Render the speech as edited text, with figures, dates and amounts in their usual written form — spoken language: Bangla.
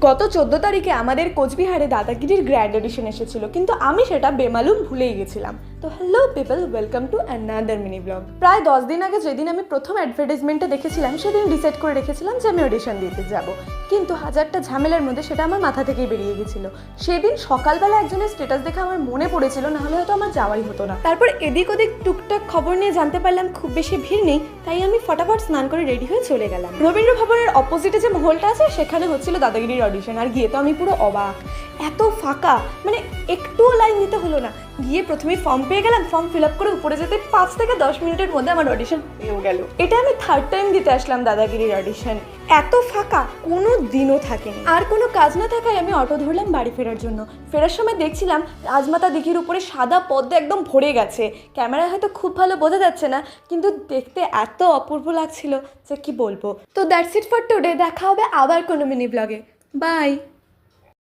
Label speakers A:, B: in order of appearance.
A: গত 14 তারিখে আমাদের কোচবিহারে দাদাগিরির গ্র্যান্ড অডিশন এসেছিল, কিন্তু আমি সেটা বেমালুম ভুলেই গেছিলাম। তো hello people, welcome to another mini blog. প্রায় 10 দিন আগে যেদিন আমি প্রথম অ্যাডভার্টাইজমেন্টটা দেখেছিলাম সেদিন ডিসাইড করে রেখেছিলাম যে আমি অডিশন দিতে যাব, কিন্তু হাজারটা ঝামেলার মধ্যে সেটা আমার মাথা থেকেই বেরিয়ে গেছিলো। সেদিন সকালবেলা একজনের স্ট্যাটাস দেখে আমার মনে পড়েছিল, নাহলে হয়তো আমার যাওয়াই হতো না। তারপর এদিক ওদিক টুকটাক খবর নিয়ে জানতে পারলাম খুব বেশি ভিড় নেই, তাই আমি ফটাফট স্নান করে রেডি হয়ে চলে গেলাম। রবীন্দ্র ভবনের অপোজিটে যে মহলটা আছে সেখানে হচ্ছিল দাদাগিরির অডিশন, আর গিয়ে তো আমি পুরো অবাক, এত ফাঁকা, মানে একটুও লাইন দিতে হলো না। গিয়ে প্রথমেই ফর্ম পেয়ে গেলাম, ফর্ম ফিল আপ করে উপরে যেতে 5 থেকে 10 মিনিটের মধ্যে আমার অডিশন হয়েও গেল। এটা আমি 3rd টাইম দিতে আসলাম দাদাগিরির অডিশন। এত ফাঁকা কোনো দিনও থাকেনি। আর কোনো কাজ না থাকায় আমি অটো ধরলাম বাড়ি ফেরার জন্য। ফেরার সময় দেখছিলাম রাজমাতা দিঘির উপরে সাদা পদ্মা একদম ভরে গেছে। ক্যামেরায় হয়তো খুব ভালো বোঝা যাচ্ছে না, কিন্তু দেখতে এত অপূর্ব লাগছিল যে কি বলবো। তো দ্যাটস ইট ফর টুডে। দেখা হবে আবার কোনো মিনি ব্লগে। বাই।